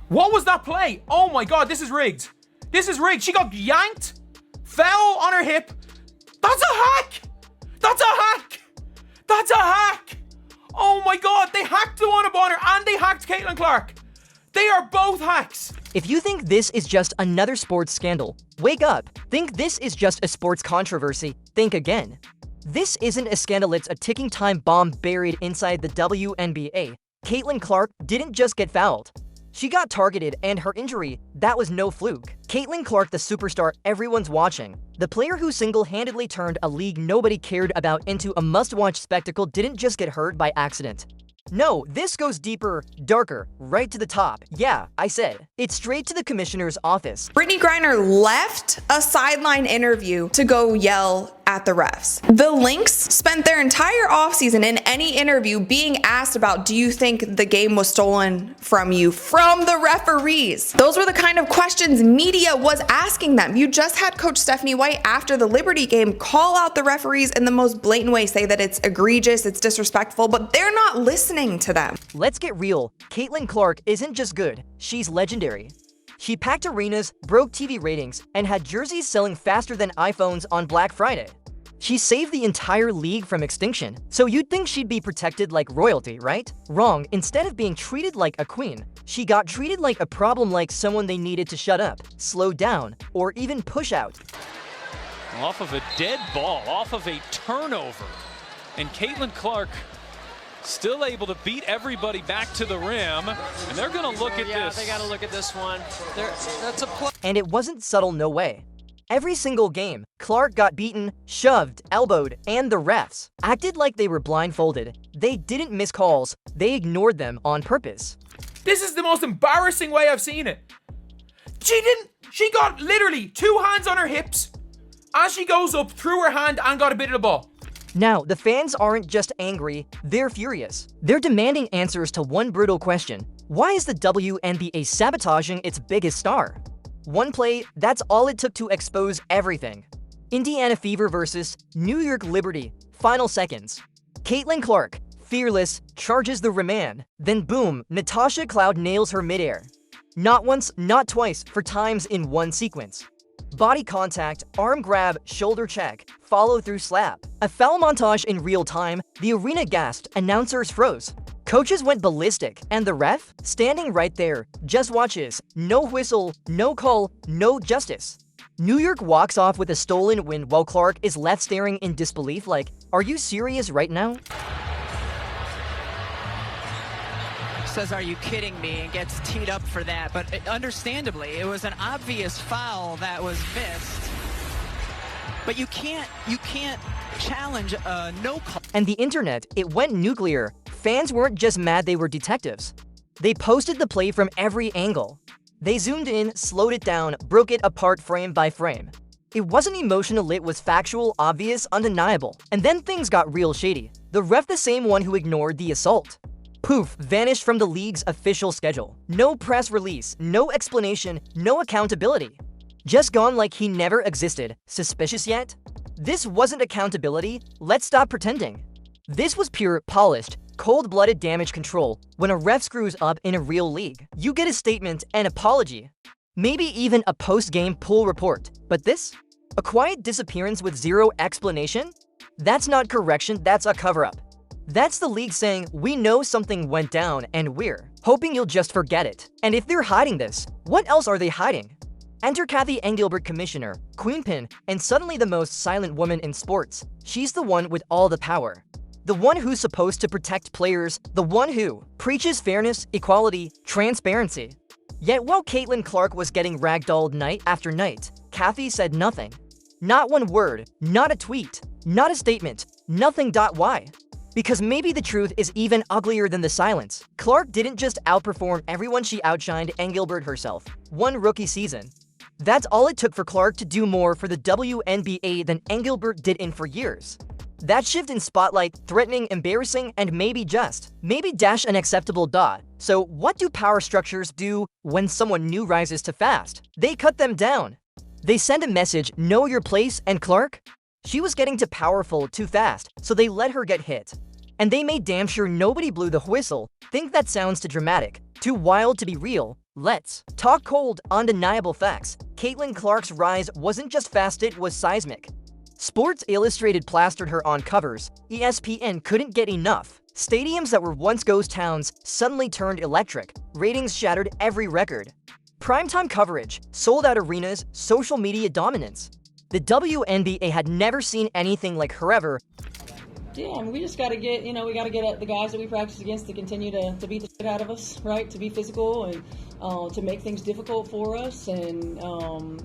What was that play? Oh my god, this is rigged. This is rigged. She got yanked. Foul on her hip. That's a hack. That's a hack. That's a hack. Oh my god, they hacked the one upon her and they hacked Caitlin Clark. They are both hacks. If you think this is just another sports scandal, wake up. Think this is just a sports controversy, think again. This isn't a scandal, it's a ticking time bomb buried inside the WNBA. Caitlin Clark didn't just get fouled. She got targeted, and her injury, that was no fluke. Caitlin Clark, the superstar everyone's watching, the player who single-handedly turned a league nobody cared about into a must-watch spectacle, didn't just get hurt by accident. No, this goes deeper, darker, right to the top. Yeah, I said. It's straight to the commissioner's office. Brittany Griner left a sideline interview to go yell at the refs. The Lynx spent their entire offseason in any interview being asked about, do you think the game was stolen from you from the referees? Those were the kind of questions media was asking them. You just had Coach Stephanie White after the Liberty game call out the referees in the most blatant way, say that it's egregious, it's disrespectful, but they're not listening to them. Let's get real. Caitlin Clark isn't just good, she's legendary. She packed arenas, broke TV ratings, and had jerseys selling faster than iPhones on Black Friday. She saved the entire league from extinction, so you'd think she'd be protected like royalty, right? Wrong. Instead of being treated like a queen, she got treated like a problem, like someone they needed to shut up, slow down, or even push out. Off of a dead ball, off of a turnover, and Caitlin Clark still able to beat everybody back to the rim, and they're going to look at this. Yeah, they got to look at this one. That's a play. And it wasn't subtle, no way. Every single game, Clark got beaten, shoved, elbowed, and the refs acted like they were blindfolded. They didn't miss calls, they ignored them on purpose. This is the most embarrassing way I've seen it. She got literally 2 hands on her hips as she goes up, threw her hand and got a bit of the ball. Now, the fans aren't just angry, they're furious. They're demanding answers to one brutal question. Why is the WNBA sabotaging its biggest star? One play, that's all it took to expose everything. Indiana Fever versus New York Liberty, final seconds. Caitlin Clark, fearless, charges the remand. Then boom, Natasha Cloud nails her midair. Not once, not twice, 4 times in one sequence. Body contact, arm grab, shoulder check, follow through slap. A foul montage in real time, the arena gasped, announcers froze. Coaches went ballistic, and the ref, standing right there, just watches. No whistle, no call, no justice. New York walks off with a stolen win while Clark is left staring in disbelief like, are you serious right now? Says, are you kidding me, and gets teed up for that, but understandably, it was an obvious foul that was missed. But you can't challenge a no call. And the internet, it went nuclear. Fans weren't just mad, they were detectives. They posted the play from every angle. They zoomed in, slowed it down, broke it apart frame by frame. It wasn't emotional, it was factual, obvious, undeniable. And then things got real shady. The ref, the same one who ignored the assault, poof, vanished from the league's official schedule. No press release, no explanation, no accountability. Just gone like he never existed. Suspicious yet? This wasn't accountability, let's stop pretending. This was pure, polished, cold-blooded damage control. When a ref screws up in a real league, you get a statement, an apology, maybe even a post-game pool report. But this? A quiet disappearance with zero explanation? That's not correction, that's a cover-up. That's the league saying, we know something went down and we're hoping you'll just forget it. And if they're hiding this, what else are they hiding? Enter Cathy Engelbert, commissioner, queenpin, and suddenly the most silent woman in sports. She's the one with all the power. The one who's supposed to protect players, the one who preaches fairness, equality, transparency. Yet while Caitlin Clark was getting ragdolled night after night, Cathy said nothing. Not one word, not a tweet, not a statement, nothing. Why? Because maybe the truth is even uglier than the silence. Clark didn't just outperform everyone, she outshined Engelbert herself. One rookie season. That's all it took for Clark to do more for the WNBA than Engelbert did in 4 years. That shift in spotlight, threatening, embarrassing, and maybe unacceptable. So what do power structures do when someone new rises too fast? They cut them down. They send a message, know your place, and Clark? She was getting too powerful too fast, so they let her get hit. And they made damn sure nobody blew the whistle. Think that sounds too dramatic, too wild to be real. Let's talk cold, undeniable facts. Caitlin Clark's rise wasn't just fast, it was seismic. Sports Illustrated plastered her on covers. ESPN couldn't get enough. Stadiums that were once ghost towns suddenly turned electric. Ratings shattered every record. Primetime coverage, sold-out arenas, social media dominance. The WNBA had never seen anything like her ever. Yeah, we just got to get, we got to get the guys that we practice against to continue to beat the shit out of us, right? To be physical and to make things difficult for us. And,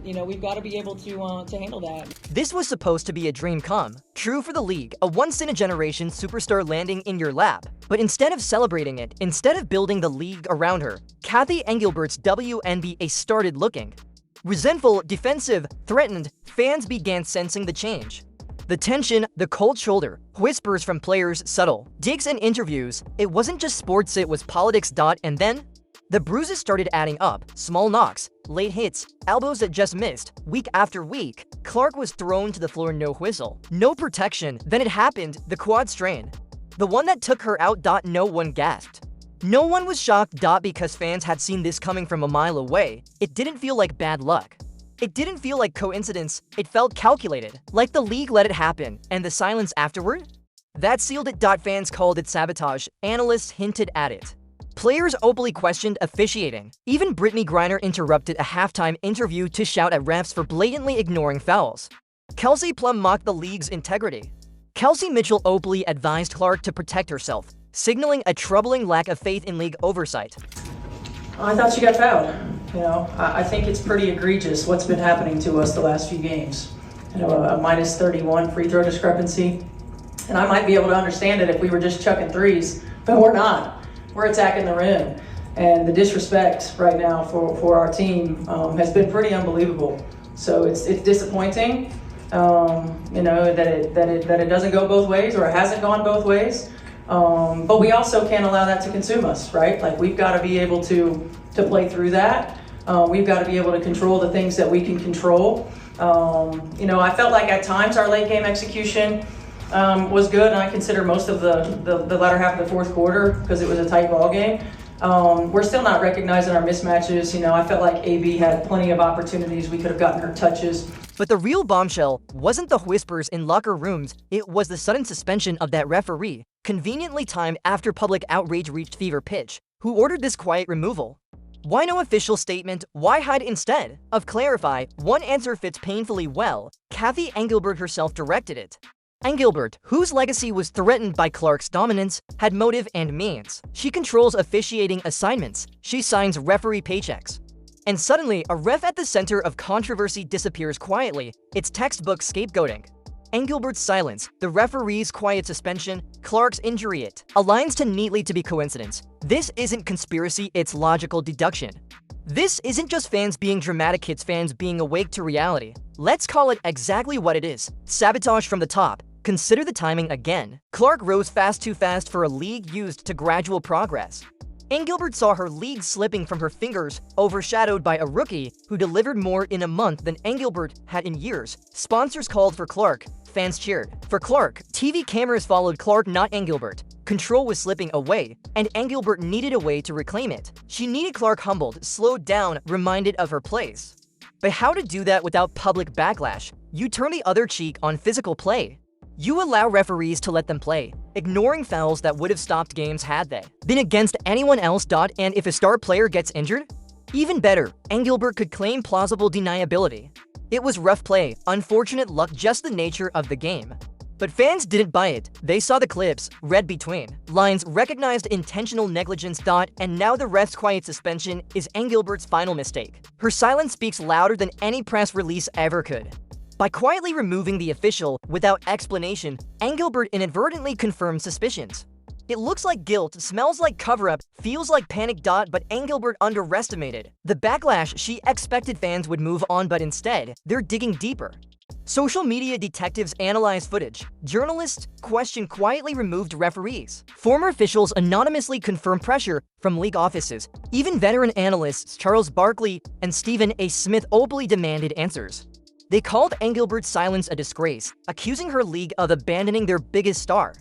we've got to be able to handle that. This was supposed to be a dream come true for the league, a once-in-a-generation superstar landing in your lap. But instead of celebrating it, instead of building the league around her, Cathy Engelbert's WNBA started looking resentful, defensive, threatened. Fans began sensing the change. The tension, the cold shoulder, whispers from players, subtle digs in interviews. It wasn't just sports, it was politics. And then the bruises started adding up. Small knocks, late hits, elbows that just missed. Week after week, Clark was thrown to the floor, no whistle, no protection. Then it happened, the quad strain. The one that took her out. No one gasped. No one was shocked. Because fans had seen this coming from a mile away. It didn't feel like bad luck. It didn't feel like coincidence, it felt calculated, like the league let it happen, and the silence afterward? That sealed it. Fans called it sabotage, analysts hinted at it. Players openly questioned officiating. Even Brittany Griner interrupted a halftime interview to shout at refs for blatantly ignoring fouls. Kelsey Plum mocked the league's integrity. Kelsey Mitchell openly advised Clark to protect herself, signaling a troubling lack of faith in league oversight. I thought she got fouled. I think it's pretty egregious what's been happening to us the last few games. A minus 31 free throw discrepancy. And I might be able to understand it if we were just chucking threes, but we're not. We're attacking the rim. And the disrespect right now for our team has been pretty unbelievable. So it's disappointing, that it doesn't go both ways, or it hasn't gone both ways. But we also can't allow that to consume us, right? Like, we've got to be able to play through that. We've got to be able to control the things that we can control. I felt like at times our late game execution was good, and I consider most of the latter half of the fourth quarter, because it was a tight ball game. We're still not recognizing our mismatches. I felt like AB had plenty of opportunities. We could have gotten her touches. But the real bombshell wasn't the whispers in locker rooms, it was the sudden suspension of that referee, conveniently timed after public outrage reached fever pitch. Who ordered this quiet removal? Why no official statement? Why hide instead of clarify? One answer fits painfully well. Cathy Engelbert herself directed it. Engelbert, whose legacy was threatened by Clark's dominance, had motive and means. She controls officiating assignments. She signs referee paychecks. And suddenly, a ref at the center of controversy disappears quietly. It's textbook scapegoating. Engelbert's silence, the referee's quiet suspension, Clark's injury, it aligns too neatly to be coincidence. This isn't conspiracy, it's logical deduction. This isn't just fans being dramatic, it's fans being awake to reality. Let's call it exactly what it is. Sabotage from the top. Consider the timing again. Clark rose fast, too fast for a league used to gradual progress. Engelbert saw her league slipping from her fingers, overshadowed by a rookie who delivered more in a month than Engelbert had in years. Sponsors called for Clark. Fans cheered. For Clark, TV cameras followed Clark, not Engelbert. Control was slipping away, and Engelbert needed a way to reclaim it. She needed Clark humbled, slowed down, reminded of her place. But how to do that without public backlash? You turn the other cheek on physical play. You allow referees to let them play, ignoring fouls that would have stopped games had they been against anyone else. And if a star player gets injured? Even better, Engelbert could claim plausible deniability. It was rough play, unfortunate luck, just the nature of the game. But fans didn't buy it. They saw the clips, read between lines, recognized intentional negligence. And now the ref's quiet suspension is Engelbert's final mistake. Her silence speaks louder than any press release ever could. By quietly removing the official without explanation, Engelbert inadvertently confirmed suspicions. It looks like guilt, smells like cover-up, feels like panic. But Engelbert underestimated the backlash. She expected fans would move on, but instead, they're digging deeper. Social media detectives analyze footage. Journalists question quietly removed referees. Former officials anonymously confirm pressure from league offices. Even veteran analysts Charles Barkley and Stephen A. Smith openly demanded answers. They called Engelbert's silence a disgrace, accusing her league of abandoning their biggest star.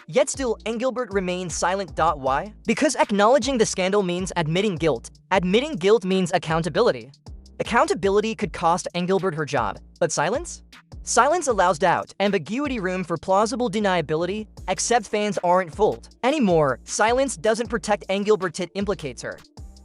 Yet still, Engelbert remains silent. Why? Because acknowledging the scandal means admitting guilt. Admitting guilt means accountability. Accountability could cost Engelbert her job, but silence? Silence allows doubt, ambiguity, room for plausible deniability, except fans aren't fooled. Anymore, silence doesn't protect Engelbert, it implicates her.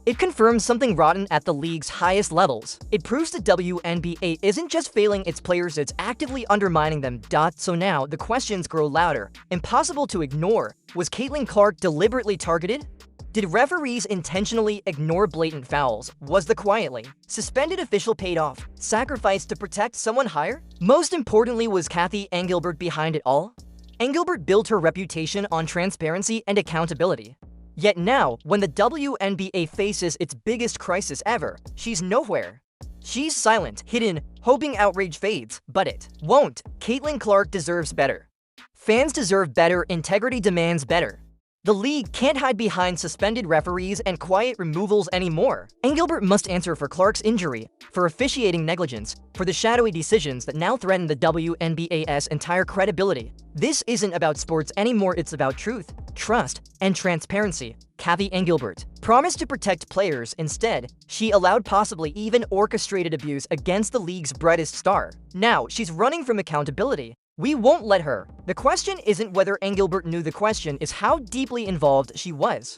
It confirms something rotten at the league's highest levels. It proves the WNBA isn't just failing its players, it's actively undermining them. So now, the questions grow louder. Impossible to ignore. Was Caitlin Clark deliberately targeted? Did referees intentionally ignore blatant fouls? Was the quietly suspended official paid off, sacrificed to protect someone higher? Most importantly, was Cathy Engelbert behind it all? Engelbert built her reputation on transparency and accountability. Yet now, when the WNBA faces its biggest crisis ever, she's nowhere. She's silent, hidden, hoping outrage fades, but it won't. Caitlin Clark deserves better. Fans deserve better, integrity demands better. The league can't hide behind suspended referees and quiet removals anymore. Engelbert must answer for Clark's injury, for officiating negligence, for the shadowy decisions that now threaten the WNBA's entire credibility. This isn't about sports anymore, it's about truth, trust, and transparency. Cathy Engelbert promised to protect players. Instead, she allowed possibly even orchestrated abuse against the league's brightest star. Now, she's running from accountability. We won't let her. The question isn't whether Engelbert knew, the question is how deeply involved she was.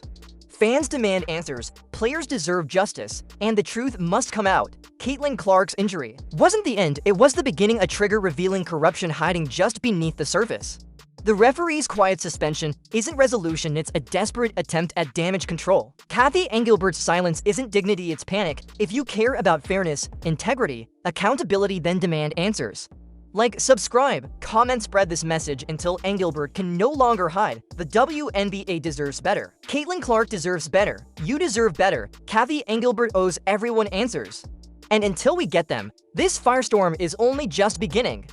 Fans demand answers, players deserve justice, and the truth must come out. Caitlin Clark's injury wasn't the end, it was the beginning, a trigger revealing corruption hiding just beneath the surface. The referee's quiet suspension isn't resolution, it's a desperate attempt at damage control. Cathy Engelbert's silence isn't dignity, it's panic. If you care about fairness, integrity, accountability, then demand answers. Like, subscribe, comment, spread this message until Engelbert can no longer hide. The WNBA deserves better. Caitlin Clark deserves better. You deserve better. Cathy Engelbert owes everyone answers. And until we get them, this firestorm is only just beginning.